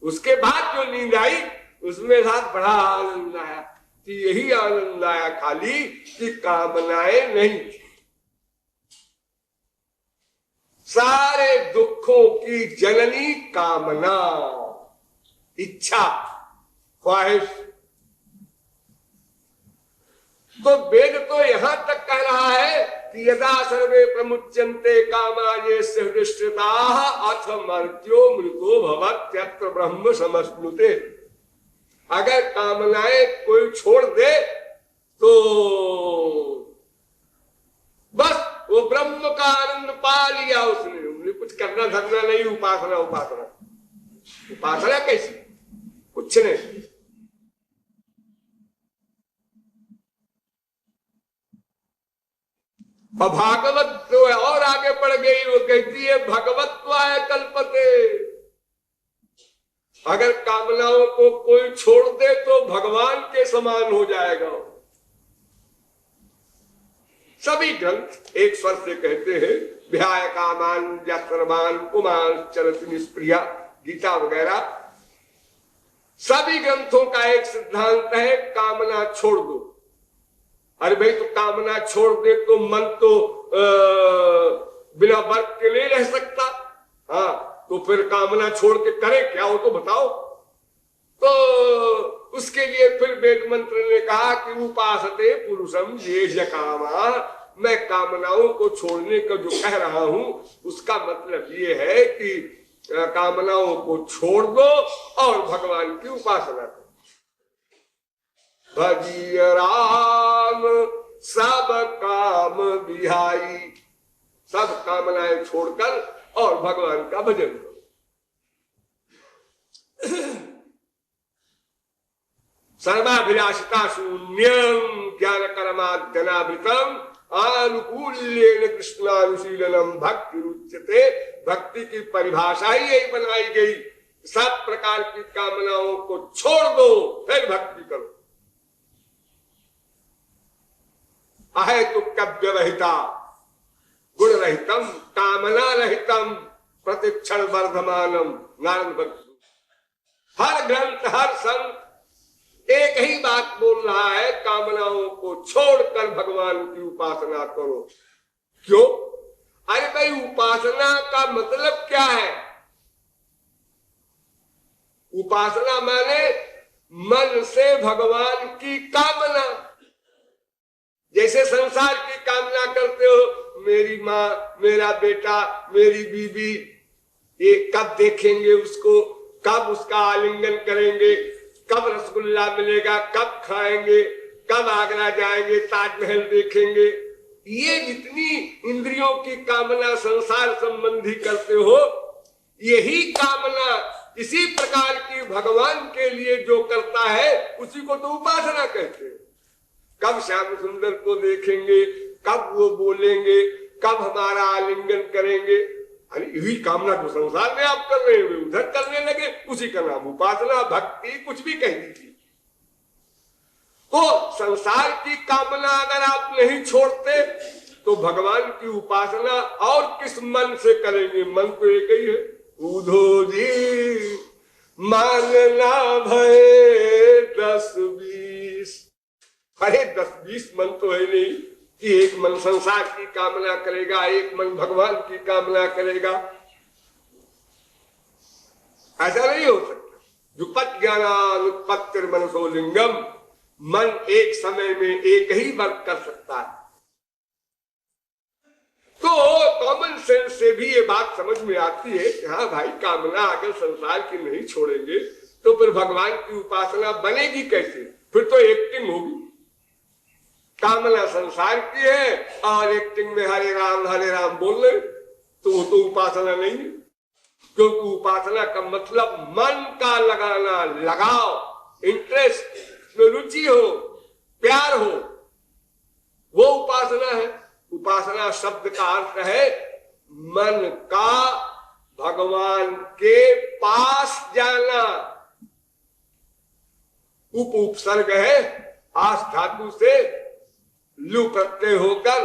Speaker 1: उसके बाद जो नींद आई उसमें रात बड़ा आनंद आया। कि यही आनंद आया खाली कि कामनाएं नहीं थी। सारे दुखों की जननी कामना, इच्छा, ख्वाहिश। तो वेद तो यहां तक कह रहा है कि यदा सर्वे प्रमुच्यन्ते कामा ये सहृष्टाः अथ मर्त्यो मृतो भवत्यत्र ब्रह्म समश्नुते। अगर कामनाएं कोई छोड़ दे तो बस वो ब्रह्म का आनंद पा लिया उसने कुछ करना धरना नहीं। उपासना उपासना उपासना कैसी? कुछ नहीं। भागवत तो और आगे बढ़ गई, वो कहती है भगवत्वाय कल्पते। अगर कामनाओं को कोई छोड़ दे तो भगवान के समान हो जाएगा। सभी ग्रंथ एक स्वर से कहते हैं ध्याय कामान या सर्वान पुमान चरत निष्प्रिया, गीता वगैरह सभी ग्रंथों का एक सिद्धांत है, कामना छोड़ दो। अरे भाई, तो कामना छोड़ दे तो मन तो बिना वर्ग के नहीं रह सकता। हाँ, तो फिर कामना छोड़ के करे क्या हो तो बताओ। तो उसके लिए फिर वेद मंत्र ने कहा कि उपासते पुरुषम ये कामा। मैं कामनाओं को छोड़ने का जो कह रहा हूं उसका मतलब ये है कि कामनाओं को छोड़ दो और भगवान की उपासना करो। भजिय राम सब काम बिहाई, सब कामनाएं छोड़कर और भगवान का भजन करो। सर्वाभिलाषिता शून्यम ज्ञान कर्माद्यनावृतम आनुकूल्येन कृष्णानुशीलनम भक्ति रुच्यते। भक्ति की परिभाषा ही यही बनाई गई, सब प्रकार की कामनाओं को छोड़ दो फिर भक्ति करो। अहेतुक्य रहिता गुण रहितम कामना रहितम प्रतिक्षण वर्धमानम नारद भक्ति। हर ग्रंथ हर संत एक ही बात बोल रहा है, कामनाओं को छोड़कर भगवान की उपासना करो। क्यों? अरे भाई, उपासना का मतलब क्या है? उपासना माने मन से भगवान की कामना। जैसे संसार की कामना करते हो, मेरी माँ, मेरा बेटा, मेरी बीवी, ये कब देखेंगे उसको, कब उसका आलिंगन करेंगे, कब रसगुल्ला मिलेगा, कब खाएंगे, कब आगरा जाएंगे, ताजमहल देखेंगे। ये जितनी इंद्रियों की कामना संसार संबंधी करते हो, यही कामना इसी प्रकार की भगवान के लिए जो करता है उसी को तो उपासना कहते हैं। कब श्याम सुंदर को देखेंगे, कब वो बोलेंगे, कब हमारा आलिंगन करेंगे। अरे यही कामना जो संसार में आप कर रहे हैं वे उधर करने लगे, उसी का नाम उपासना, भक्ति, कुछ भी कह दीजिए। तो संसार की कामना अगर आप नहीं छोड़ते तो भगवान की उपासना और किस मन से करेंगे? मन तो एक ही है, उधो जी मांगना भय 10-20। अरे 10-20 मन तो है नहीं कि एक मन संसार की कामना करेगा, एक मन भगवान की कामना करेगा। ऐसा नहीं हो सकता। युपत ज्ञानानुत्पत्तिर्मनसो लिंगम, मन एक समय में एक ही वर्क कर सकता है। तो कॉमन सेंस से भी ये बात समझ में आती है कि हाँ भाई, कामना अगर संसार की नहीं छोड़ेंगे तो फिर भगवान की उपासना बनेगी कैसे? फिर तो एक्टिंग होगी। कामना संसार की है और एक्टिंग में हरे राम बोल रहे, तो वो तो उपासना नहीं है। क्योंकि उपासना का मतलब मन का लगाना, लगाव, इंटरेस्ट, रुचि हो, प्यार हो, वो उपासना है। उपासना शब्द का अर्थ है मन का भगवान के पास जाना। उपसर्ग है, आस धातु से लू प्रत्यय होकर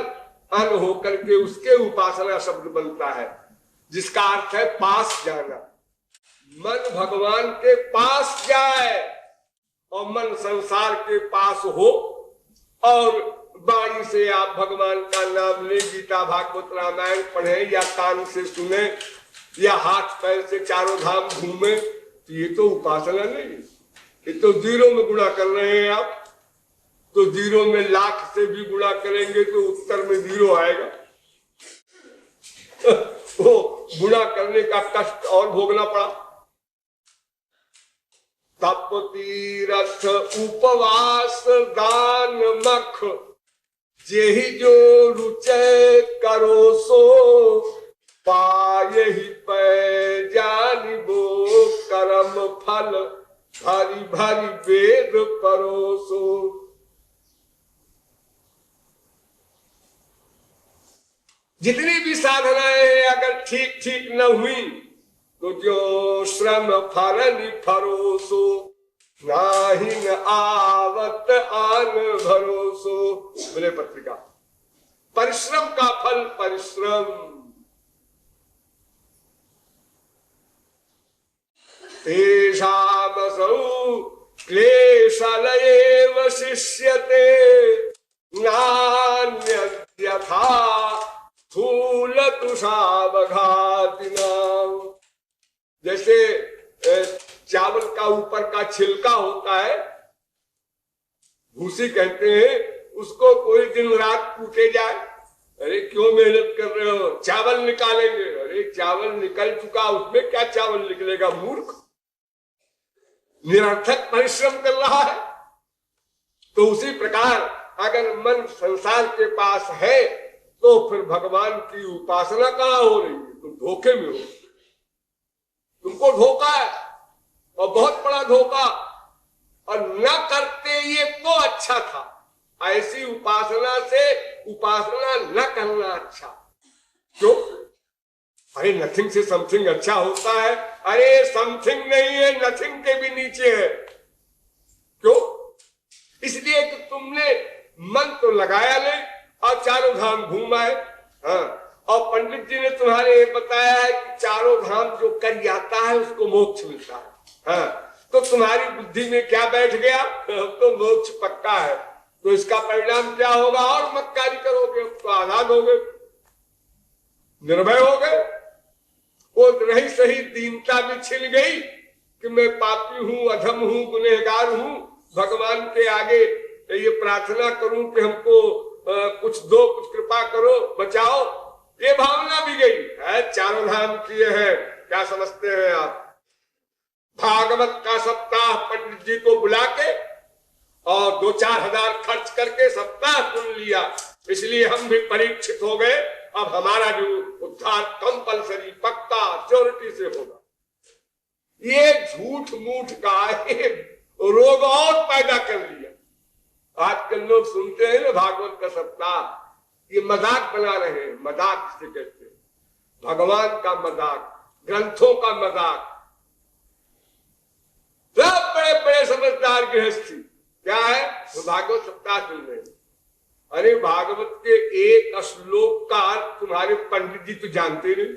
Speaker 1: अन होकर के उसके उपासना शब्द बनता है, जिसका अर्थ है पास जाना। मन भगवान के पास जाए और मन संसार के पास हो, और बाणी से आप भगवान का नाम ले, गीता भागवत रामायण पढ़े या कान से सुने या हाथ पैर से चारों धाम घूमे, तो ये तो उपासना नहीं। ये तो जीरो में गुणा कर रहे हैं आप। तो जीरो में लाख से भी गुणा करेंगे तो उत्तर में जीरो आएगा। वो गुणा करने का कष्ट और भोगना पड़ा। तप तीरथ उपवास दान मख, जेहि जो रुचय करो सो, पाए ही पै जानिबो कर्म फल, भारी भारी वेद परोसो। जितनी भी साधनाएं अगर ठीक ठीक न हुई तो जो श्रम फरनि फरोसो, नाही न आवत आन भरोसो। बोले पत्रिका, परिश्रम का फल परिश्रम। तेषामसौ क्लेशलयेव शिष्यते, नान्यथा स्थूल तुषावघातिना। जैसे चावल का ऊपर का छिलका होता है, भूसी कहते हैं, उसको कोई दिन रात कूटे जाए, अरे क्यों मेहनत कर रहे हो, चावल निकालेंगे। अरे चावल निकल चुका, उसमें क्या चावल निकलेगा, मूर्ख, निरर्थक परिश्रम कर रहा है। तो उसी प्रकार अगर मन संसार के पास है तो फिर भगवान की उपासना कहाँ हो रही है? तो धोखे में हो। तुमको धोखा है, और बहुत बड़ा धोखा, और न करते ये तो अच्छा था। ऐसी उपासना से उपासना न करना अच्छा। क्यों? अरे नथिंग से समथिंग अच्छा होता है। अरे समथिंग नहीं है, नथिंग के भी नीचे है। क्यों? इसलिए कि तुमने मन तो लगाया नहीं और चारों धाम घूम आए। हाँ, और पंडित जी ने तुम्हारे बताया है कि चारों धाम जो कर जाता है उसको मोक्ष मिलता है। हाँ, तो तुम्हारी बुद्धि में क्या बैठ गया, तो मोक्ष पक्का है। तो इसका परिणाम क्या होगा? और मक्कारी करोगे तो आजाद हो गए, निर्भय हो गए। वो रही सही दीनता भी छिल गई कि मैं पापी हूं, अधम हूं, गुनहगार हूं, भगवान के आगे ये प्रार्थना करूं कि हमको कुछ दो, कुछ कृपा करो, बचाओ। ये भावना भी गई है। चारों धाम किए हैं, क्या समझते हैं आप? भागवत का सप्ताह पंडित जी को बुला के और 2-4 हजार खर्च करके सप्ताह सुन लिया, इसलिए हम भी परीक्षित हो गए। अब हमारा जो उद्धार कंपलसरी, पक्का, श्योरिटी से होगा। ये झूठ मूठ का रोग और पैदा कर लिया। आजकल लोग सुनते हैं ना भागवत का सप्ताह, ये मजाक बना रहे हैं। मजाक से कहते हैं भगवान का मजाक, ग्रंथों का मजाक। सब बड़े बड़े समझदार गृहस्थी क्या है, वो भागवत सप्ताह सुन रहे हैं। अरे भागवत के एक श्लोक का अर्थ तुम्हारे पंडित जी तो जानते नहीं,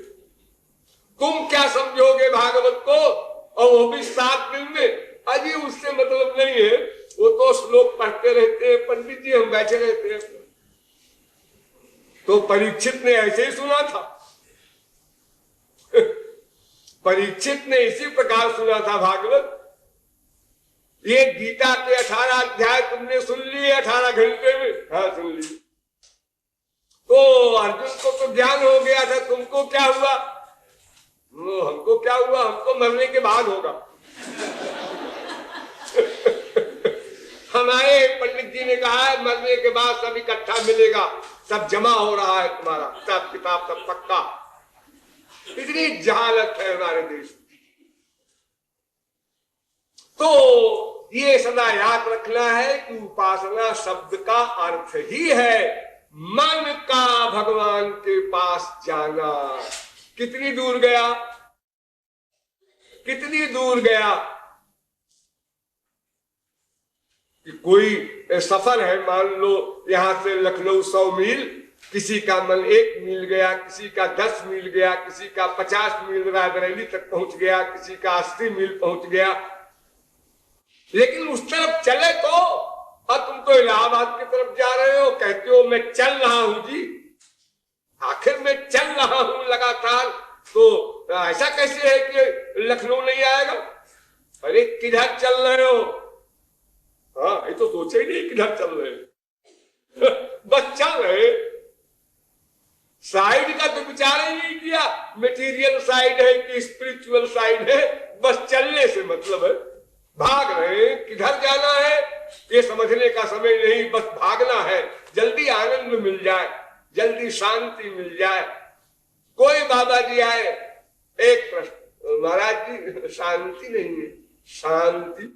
Speaker 1: तुम क्या समझोगे भागवत को, और वो भी 7 दिन में। अजी उससे मतलब नहीं है, वो तो श्लोक पढ़ते रहते हैं पंडित जी, हम बैठे रहते हैं। तो परीक्षित ने ऐसे ही सुना था परीक्षित ने इसी प्रकार सुना था भागवत। ये गीता के 18 अध्याय तुमने सुन लिए 18 घंटे में? हाँ सुन लिए। तो अर्जुन को तो ज्ञान हो गया था, तुमको क्या हुआ? हमको क्या हुआ, हमको मरने के बाद होगा हमारे पंडित जी ने कहा है मरने के बाद सब इकट्ठा मिलेगा, सब जमा हो रहा है तुम्हारा हिसाब किताब सब पक्का। इतनी जहालत है हमारे देश। तो ये सदा याद रखना है कि उपासना शब्द का अर्थ ही है मन का भगवान के पास जाना। कितनी दूर गया, कितनी दूर गया कि कोई सफर है, मान लो यहां से लखनऊ 100 मील, किसी का मन 1 मील गया, किसी का 10 मील गया, किसी का 50 मील रायबरेली तक पहुंच गया, किसी का 80 मील पहुंच गया। लेकिन उस तरफ चले तो, और तुम तो इलाहाबाद की तरफ जा रहे हो, कहते हो मैं चल रहा हूं जी, आखिर मैं चल रहा हूं लगातार, तो ऐसा कैसे है कि लखनऊ नहीं आएगा? अरे किधर चल रहे हो? हाँ ये तो सोचे ही नहीं किधर चल रहे बस चल रहे। साइड का तो विचार ही नहीं किया, मटेरियल साइड है कि स्पिरिचुअल साइड है, बस चलने से मतलब है। भाग रहे हैं, किधर जाना है ये समझने का समय नहीं, बस भागना है, जल्दी आनंद मिल जाए, जल्दी शांति मिल जाए। कोई बाबा जी आए, एक प्रश्न, महाराज जी शांति नहीं है। शांति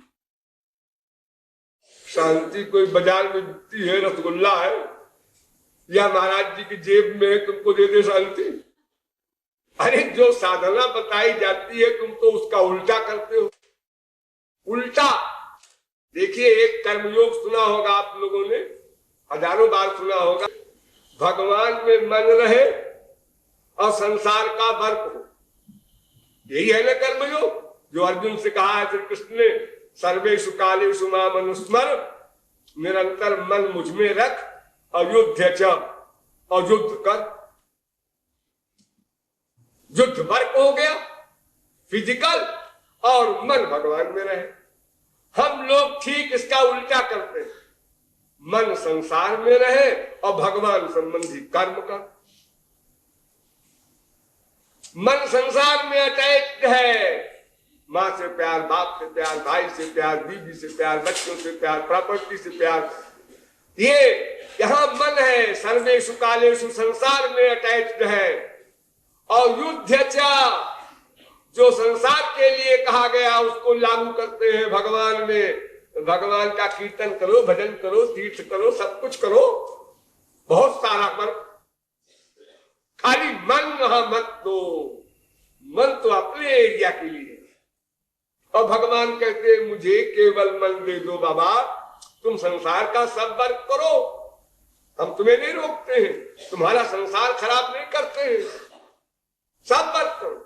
Speaker 1: शांति कोई बाजार में बिकती है, रसगुल्ला है, या महाराज जी की जेब में है तुमको दे दे शांति? अरे जो साधना बताई जाती है तुम तो उसका उल्टा करते हो। उल्टा देखिए, एक कर्मयोग सुना होगा आप लोगों ने, हजारों बार सुना होगा, भगवान में मन रहे और संसार का वर्क हो, यही है ना कर्मयोग। जो अर्जुन से कहा है श्री कृष्ण ने, सर्वेषु कालेषु माम अनुस्मर, निरंतर मन मुझ में रख, अयुद्ध च, और युद्ध कर। युद्ध वर्क हो गया फिजिकल, और मन भगवान में रहे। हम लोग ठीक इसका उल्टा करते हैं, मन संसार में रहे और भगवान संबंधी कर्म कर। मन संसार में अटैच्ड है, माँ से प्यार, बाप से प्यार, भाई से प्यार, बीवी से प्यार, बच्चों से प्यार, प्रॉपर्टी से प्यार, ये यहां मन है। सर्वेषु कालेषु संसार में अटैच्ड है। और युद्धचा, जो संसार के लिए कहा गया उसको लागू करते हैं भगवान में। भगवान का कीर्तन करो, भजन करो, तीर्थ करो, सब कुछ करो, बहुत सारा करो, खाली मन वहां मत दो। मन तो अपने एरिया के लिए। और भगवान कहते हैं मुझे केवल मन दे दो बाबा, तुम संसार का सब वर्क करो, हम तुम्हें नहीं रोकते हैं, तुम्हारा संसार खराब नहीं करते हैं, सब वर्क करो।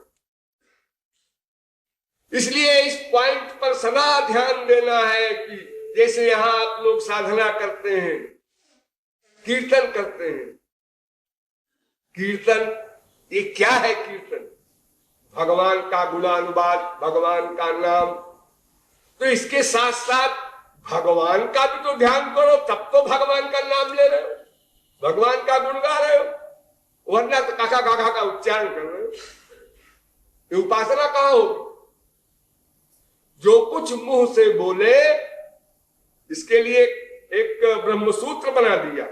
Speaker 1: इसलिए इस पॉइंट पर सदा ध्यान देना है कि जैसे यहां आप लोग साधना करते हैं, कीर्तन करते हैं, कीर्तन ये क्या है? कीर्तन भगवान का गुणानुवाद, भगवान का नाम। तो इसके साथ साथ भगवान का भी तो ध्यान करो, तब तो भगवान का नाम ले रहे हो, भगवान का गुण गा रहे हो, वरना तो काका काका का उच्चारण कर रहे हो। ये उपासना कहां होगी? जो कुछ मुंह से बोले, इसके लिए एक ब्रह्म सूत्र बना दिया।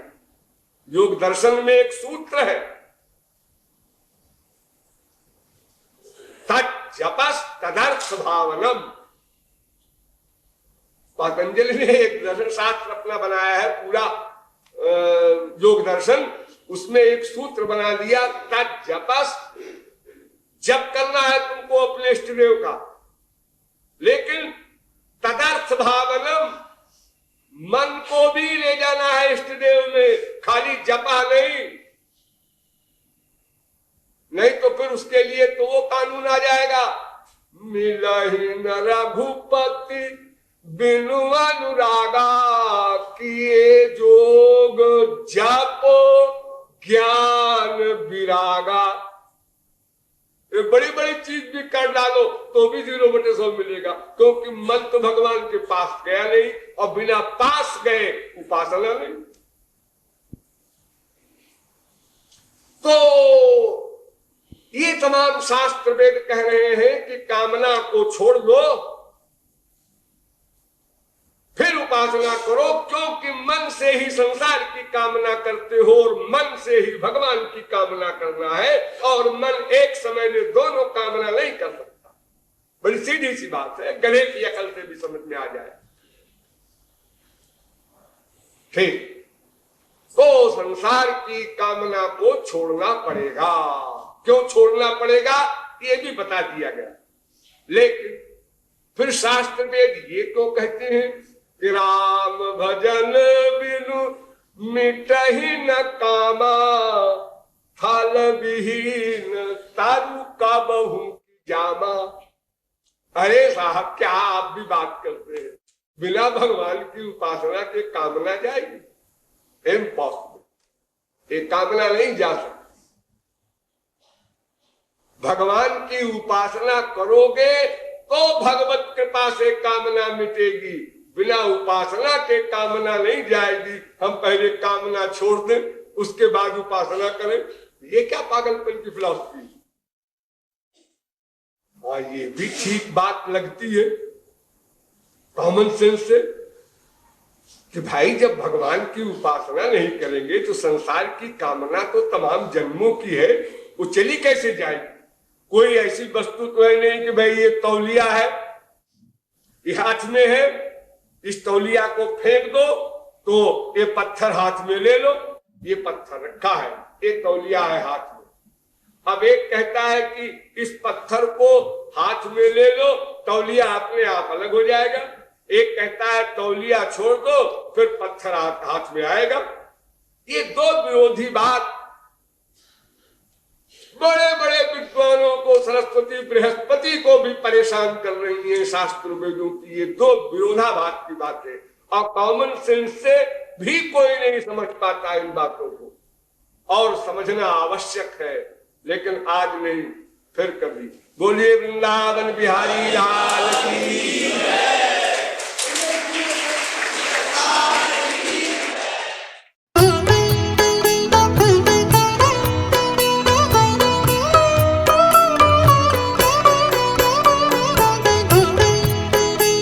Speaker 1: योग दर्शन में एक सूत्र है, तज्जपस तदर्थ भावनम। पतंजलि ने एक दर्शन शास्त्र अपना बनाया है पूरा योग दर्शन, उसमें एक सूत्र बना दिया, तज्जपस जब करना है तुमको अपने इष्ट देव का, लेकिन तदर्थ भावनम, मन को भी ले जाना है इष्ट देव में, खाली जपा नहीं तो फिर उसके लिए तो वो कानून आ जाएगा, मिलहि न रघुपति बिनु अनुरागा, किए जोग जप ज्ञान विरागा। ये बड़ी बड़ी चीज भी कर डालो तो भी 0/100 मिलेगा, क्योंकि मन तो भगवान के पास गया नहीं, और बिना पास गए उपासना नहीं। तो ये तमाम शास्त्र वेद कह रहे हैं कि कामना को छोड़ दो, फिर उपासना करो, क्योंकि मन से ही संसार की कामना करते हो और मन से ही भगवान की कामना करना है, और मन एक समय में दोनों कामना नहीं कर सकता। बड़ी सीधी सी बात है, गधे की अकल से भी समझ में आ जाए। ठीक, तो संसार की कामना को छोड़ना पड़ेगा। क्यों छोड़ना पड़ेगा ये भी बता दिया गया, लेकिन फिर शास्त्र वेद ये क्यों कहते हैं कि राम भजन बिनु मिटहि न कामा, फल विहीन तारु का बहु जामा। अरे साहब, क्या आप भी बात करते हैं, बिना भगवान की उपासना के कामना जाएगी? इम्पॉसिबल, ये कामना नहीं जा सकती। भगवान की उपासना करोगे तो भगवत कृपा से कामना मिटेगी, बिना उपासना के कामना नहीं जाएगी। हम पहले कामना छोड़ दें उसके बाद उपासना करें, ये क्या पागलपन की फिलॉसफी? हाँ, ये भी ठीक बात लगती है कॉमन सेंस से कि भाई जब भगवान की उपासना नहीं करेंगे तो संसार की कामना तो तमाम जन्मों की है, वो चली कैसे जाएगी? कोई ऐसी वस्तु तो है नहीं कि भाई ये तौलिया है, ये हाथ में है, इस तौलिया को फेंक दो तो ये पत्थर हाथ में ले लो, ये पत्थर रखा है, ये तौलिया है हाथ में। अब एक कहता है कि इस पत्थर को हाथ में ले लो, तौलिया अपने आप अलग हो जाएगा। एक कहता है तौलिया छोड़ दो फिर पत्थर हाथ में आएगा। ये दो विरोधी बात बड़े बड़े विद्वानों को, सरस्वती बृहस्पति को भी परेशान कर रही है शास्त्र वेदों की। ये दो विरोधाभास की बातें, और कॉमन सेंस से भी कोई नहीं समझ पाता इन बातों को, और समझना आवश्यक है, लेकिन आज नहीं फिर कभी। बोलिए वृंदावन बिहारी लाल की।